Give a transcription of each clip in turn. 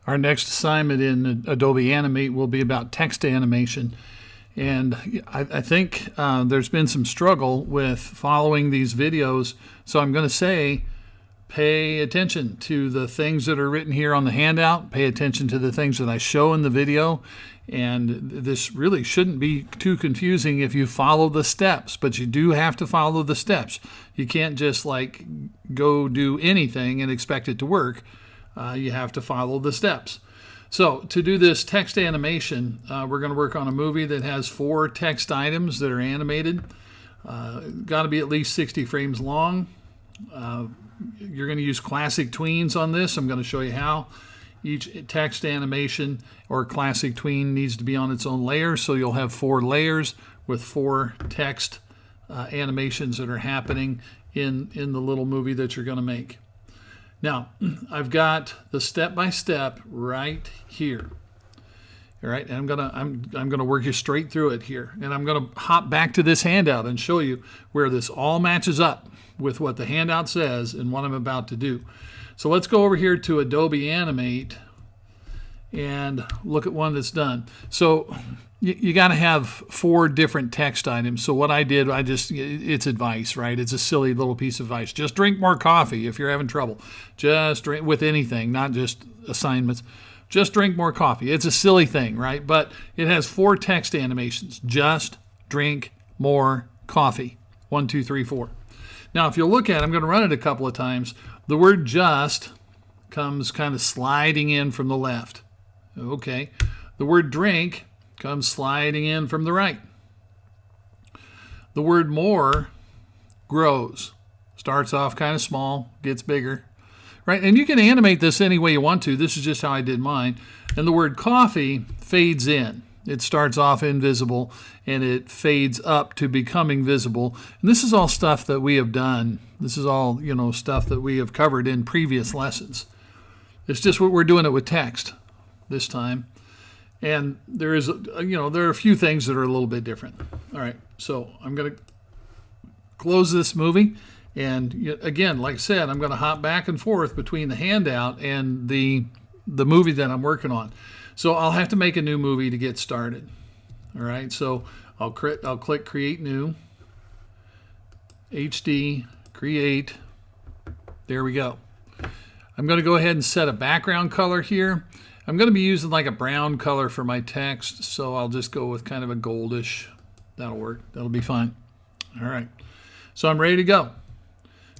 Our next assignment in Adobe Animate will be about text animation. And I think there's been some struggle with following these videos. So I'm going to say, pay attention to the things that are written here on the handout. Pay attention to the things that I show in the video. And this really shouldn't be too confusing if you follow the steps, but you do have to follow the steps. You can't just like go do anything and expect it to work. You have to follow the steps. So to do this text animation, we're going to work on a movie that has 4 text items that are animated. Got to be at least 60 frames long. You're going to use classic tweens on this. I'm going to show you how. Each text animation or classic tween needs to be on its own layer, so you'll have 4 layers with 4 text animations that are happening in the little movie that you're going to make. Now, I've got the step-by-step right here. All right, and I'm gonna work you straight through it here, and I'm gonna hop back to this handout and show you where this all matches up with what the handout says and what I'm about to do. So let's go over here to Adobe Animate and look at one that's done. So you got to have 4 different text items. So what I did, it's advice, right? It's a silly little piece of advice. Just drink more coffee if you're having trouble. Just drink with anything, not just assignments. Just drink more coffee. It's a silly thing, right? But it has 4 text animations. Just drink more coffee. 1, 2, 3, 4. Now, if you look at it, I'm going to run it a couple of times. The word just comes kind of sliding in from the left. Okay. The word drink comes sliding in from the right. The word more grows. Starts off kind of small, gets bigger. Right? And you can animate this any way you want to. This is just how I did mine. And the word coffee fades in. It starts off invisible and it fades up to becoming visible. And this is all stuff that we have done. This is all, stuff that we have covered in previous lessons. It's just what we're doing it with text this time. And there is, there are a few things that are a little bit different. All right, so I'm going to close this movie. And again, like I said, I'm going to hop back and forth between the handout and the movie that I'm working on. So I'll have to make a new movie to get started. All right, so I'll click Create New, HD, Create. There we go. I'm going to go ahead and set a background color here. I'm going to be using like a brown color for my text, so I'll just go with kind of a goldish. That'll work. That'll be fine. All right. So I'm ready to go.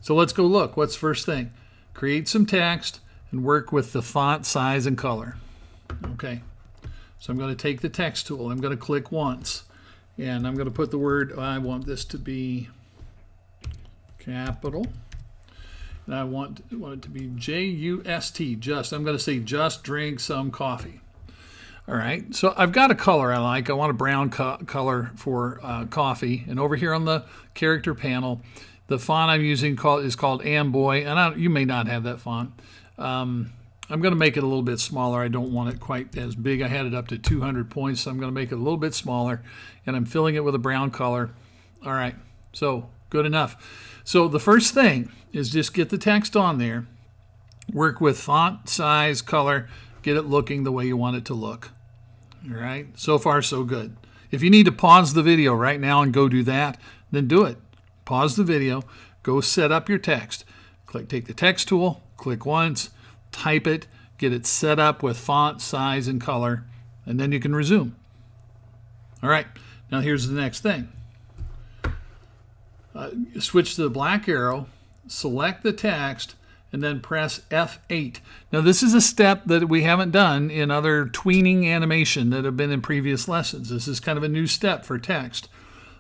So let's go look. What's the first thing? Create some text and work with the font size and color. Okay. So I'm going to take the text tool. I'm going to click once, and I'm going to put the word, I want this to be capital. And I want it to be J-U-S-T, just. I'm going to say just drink some coffee. All right, so I've got a color I like. I want a brown color for coffee. And over here on the character panel, the font I'm using is called Amboy. And you may not have that font. I'm going to make it a little bit smaller. I don't want it quite as big. I had it up to 200 points, so I'm going to make it a little bit smaller. And I'm filling it with a brown color. All right, so good enough. So the first thing is just get the text on there, work with font, size, color, get it looking the way you want it to look. All right, so far so good. If you need to pause the video right now and go do that, then do it. Pause the video, go set up your text. Take the text tool, click once, type it, get it set up with font, size, and color, and then you can resume. All right, now here's the next thing. Switch to the black arrow, select the text, and then press F8. Now this is a step that we haven't done in other tweening animation that have been in previous lessons. This is kind of a new step for text.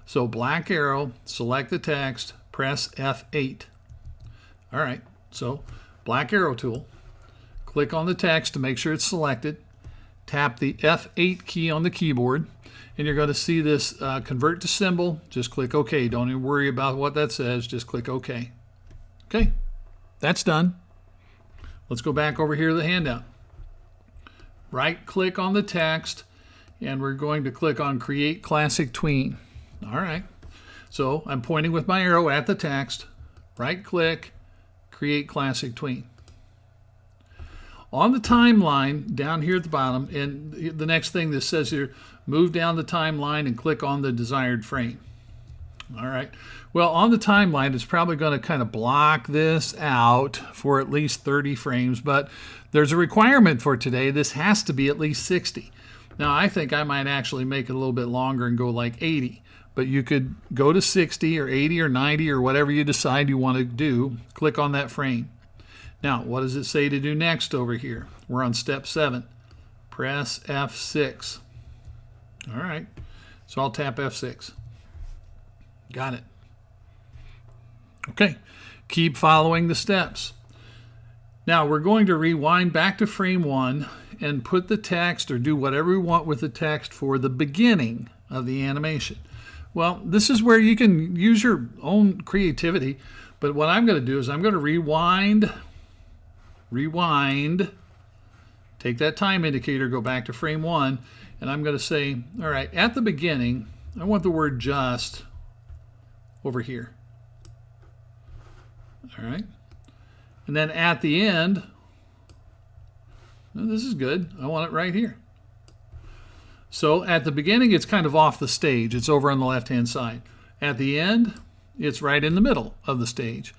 So black arrow, select the text, press F8. All right, so black arrow tool, click on the text to make sure it's selected, tap the F8 key on the keyboard, and you're going to see this convert to symbol. Just click OK. Don't even worry about what that says. Just click OK. Okay, that's done. Let's go back over here to the handout. Right-click on the text, and we're going to click on Create Classic Tween. All right, so I'm pointing with my arrow at the text. Right-click, Create Classic Tween. On the timeline, down here at the bottom, and the next thing this says here, move down the timeline and click on the desired frame. All right. Well, on the timeline, it's probably going to kind of block this out for at least 30 frames, but there's a requirement for today. This has to be at least 60. Now, I think I might actually make it a little bit longer and go like 80, but you could go to 60 or 80 or 90 or whatever you decide you want to do. Click on that frame. Now, what does it say to do next over here? We're on step 7. Press F6. All right. So I'll tap F6. Got it. Okay. Keep following the steps. Now, we're going to rewind back to frame 1 and put the text or do whatever we want with the text for the beginning of the animation. Well, this is where you can use your own creativity, but what I'm going to do is I'm going to rewind, take that time indicator, go back to frame 1, and I'm going to say, all right, at the beginning, I want the word just over here. All right. And then at the end, well, this is good. I want it right here. So at the beginning, it's kind of off the stage. It's over on the left-hand side. At the end, it's right in the middle of the stage.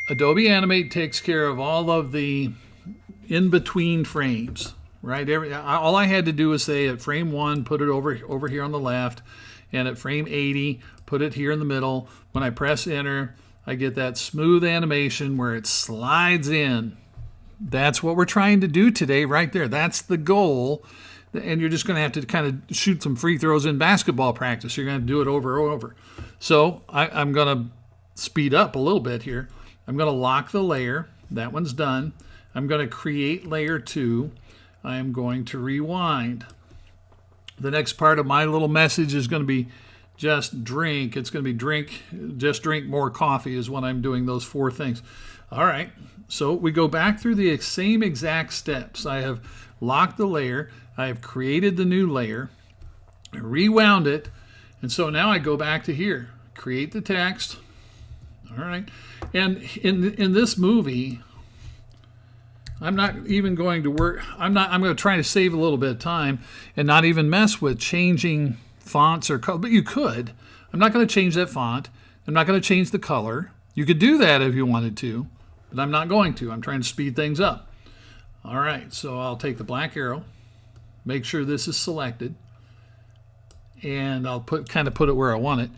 Adobe Animate takes care of all of the in-between frames, right? All I had to do was say at frame 1, put it over here on the left, and at frame 80, put it here in the middle. When I press enter, I get that smooth animation where it slides in. That's what we're trying to do today right there. That's the goal. And you're just going to have to kind of shoot some free throws in basketball practice. You're going to do it over and over. So I'm going to speed up a little bit here. I'm going to lock the layer. That one's done. I'm going to create layer 2. I am going to rewind. The next part of my little message is going to be just drink. It's going to be just drink more coffee is when I'm doing those 4 things. All right. So we go back through the same exact steps. I have locked the layer. I have created the new layer, rewound it, and so now I go back to here, create the text. All right. And in this movie, I'm not even going to work. I'm going to try to save a little bit of time and not even mess with changing fonts or color, but you could. I'm not going to change that font. I'm not going to change the color. You could do that if you wanted to, but I'm not going to. I'm trying to speed things up. All right, so I'll take the black arrow, make sure this is selected, and I'll put it where I want it.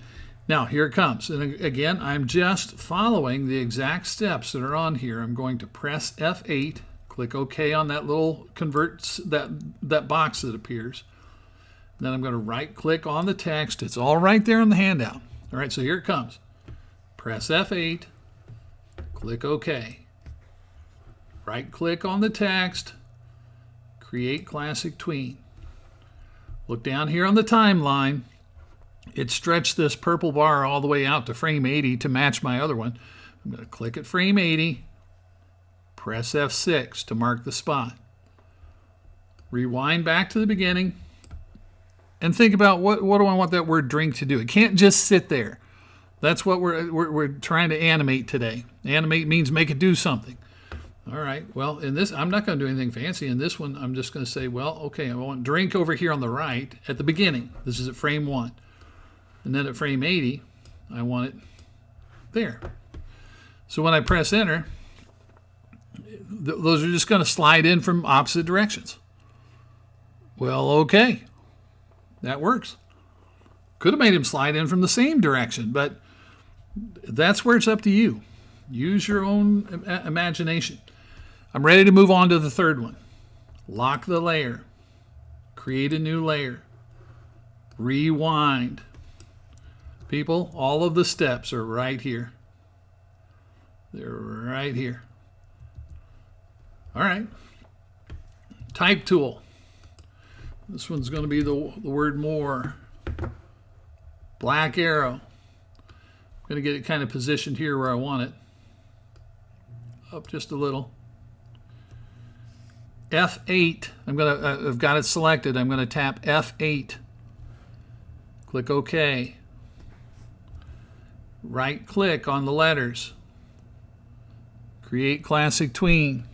Now, here it comes. And again, I'm just following the exact steps that are on here. I'm going to press F8, click OK on that little that box that appears. Then I'm going to right-click on the text. It's all right there in the handout. All right, so here it comes. Press F8, click OK. Right-click on the text, create classic tween. Look down here on the timeline. It stretched this purple bar all the way out to frame 80 to match my other one. I'm going to click at frame 80, press F6 to mark the spot. Rewind back to the beginning and think about what do I want that word drink to do. It can't just sit there. That's what we're trying to animate today. Animate means make it do something. All right, well, in this, I'm not going to do anything fancy. In this one, I'm just going to say, well, okay, I want drink over here on the right at the beginning. This is at frame 1. And then at frame 80, I want it there. So when I press enter, those are just going to slide in from opposite directions. Well, okay, that works. Could have made him slide in from the same direction, but that's where it's up to you. Use your own imagination. I'm ready to move on to the third one. Lock the layer. Create a new layer. Rewind. People, all of the steps are right here. They're right here. All right. Type tool. This one's going to be the word more. Black arrow. I'm going to get it kind of positioned here where I want it. Up just a little. F8. I've got it selected. I'm going to tap F8. Click OK. Right click on the letters. Create classic tween.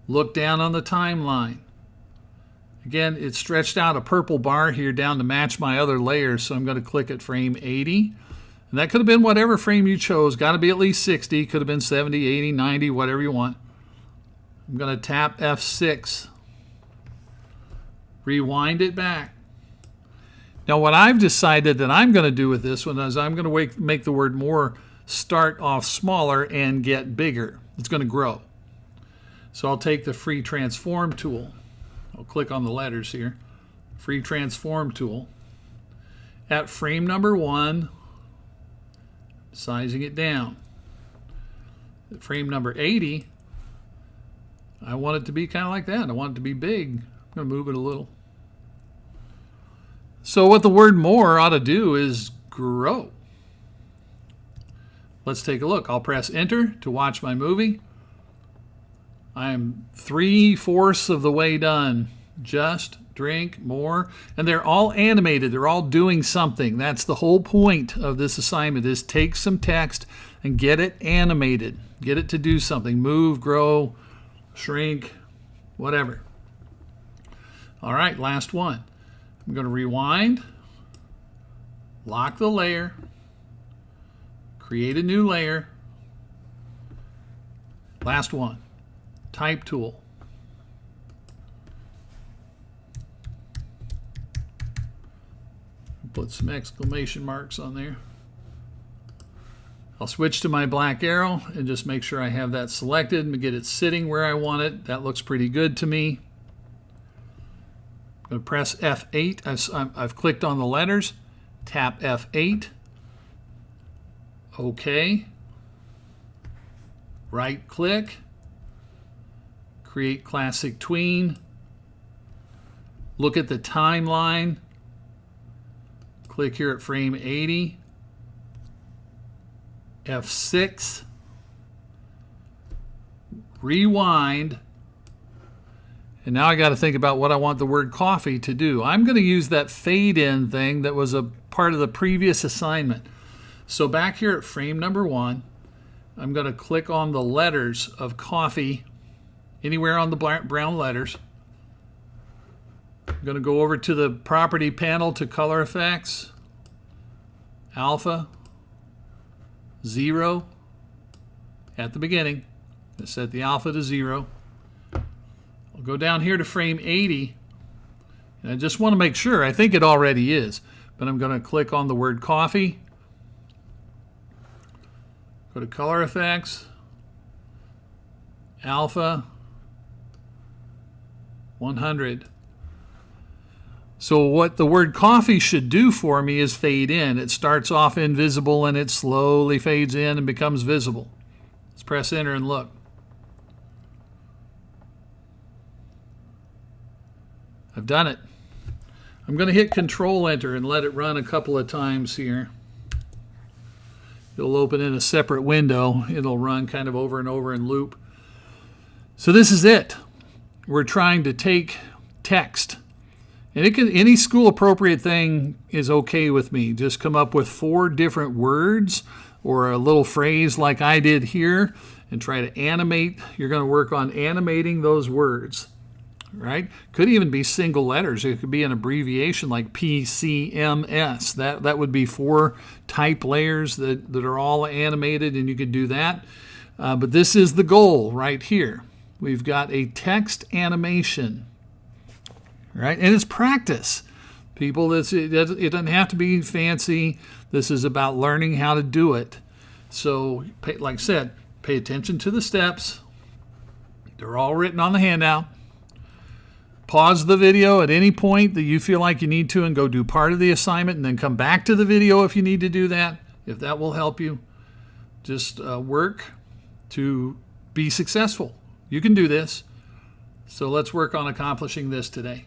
Look down on the timeline. Again, it's stretched out a purple bar here down to match my other layers, so I'm going to click at frame 80. And that could have been whatever frame you chose. Got to be at least 60. Could have been 70, 80, 90, whatever you want. I'm going to tap F6. Rewind it back. Now what I've decided that I'm going to do with this one is I'm going to make the word more start off smaller and get bigger. It's going to grow. So I'll take the free transform tool. I'll click on the letters here. Free transform tool. At frame number 1, sizing it down. At frame number 80, I want it to be kind of like that. I want it to be big. I'm going to move it a little. So what the word more ought to do is grow. Let's take a look. I'll press enter to watch my movie. I'm 3/4 of the way done. Just drink more. And they're all animated. They're all doing something. That's the whole point of this assignment, is take some text and get it animated. Get it to do something. Move, grow, shrink, whatever. All right, last one. I'm going to rewind, lock the layer, create a new layer. Last one, type tool. Put some exclamation marks on there. I'll switch to my black arrow and just make sure I have that selected and get it sitting where I want it. That looks pretty good to me. I'm going to press F8. I've clicked on the letters. Tap F8. OK. Right click. Create classic tween. Look at the timeline. Click here at frame 80. F6. Rewind. And now I got to think about what I want the word coffee to do. I'm going to use that fade in thing that was a part of the previous assignment. So back here at frame number 1, I'm going to click on the letters of coffee, anywhere on the brown letters. I'm going to go over to the property panel to color effects, alpha, 0 at the beginning. I set the alpha to 0. I'll go down here to frame 80, and I just want to make sure. I think it already is, but I'm going to click on the word coffee. Go to color effects, alpha, 100. So what the word coffee should do for me is fade in. It starts off invisible and it slowly fades in and becomes visible. Let's press enter and look. I've done it. I'm going to hit Control Enter and let it run a couple of times here. It'll open in a separate window. It'll run kind of over and over in loop. So this is it. We're trying to take text. And any school appropriate thing is okay with me. Just come up with 4 different words or a little phrase like I did here and try to animate. You're going to work on animating those words. Right? Could even be single letters. It could be an abbreviation like PCMS. That would be 4 type layers that are all animated, and you could do that. But this is the goal right here. We've got a text animation, right? And it's practice. People, it doesn't have to be fancy. This is about learning how to do it. So, like I said, pay attention to the steps. They're all written on the handout. Pause the video at any point that you feel like you need to and go do part of the assignment, and then come back to the video if you need to do that, if that will help you. Just work to be successful. You can do this. So let's work on accomplishing this today.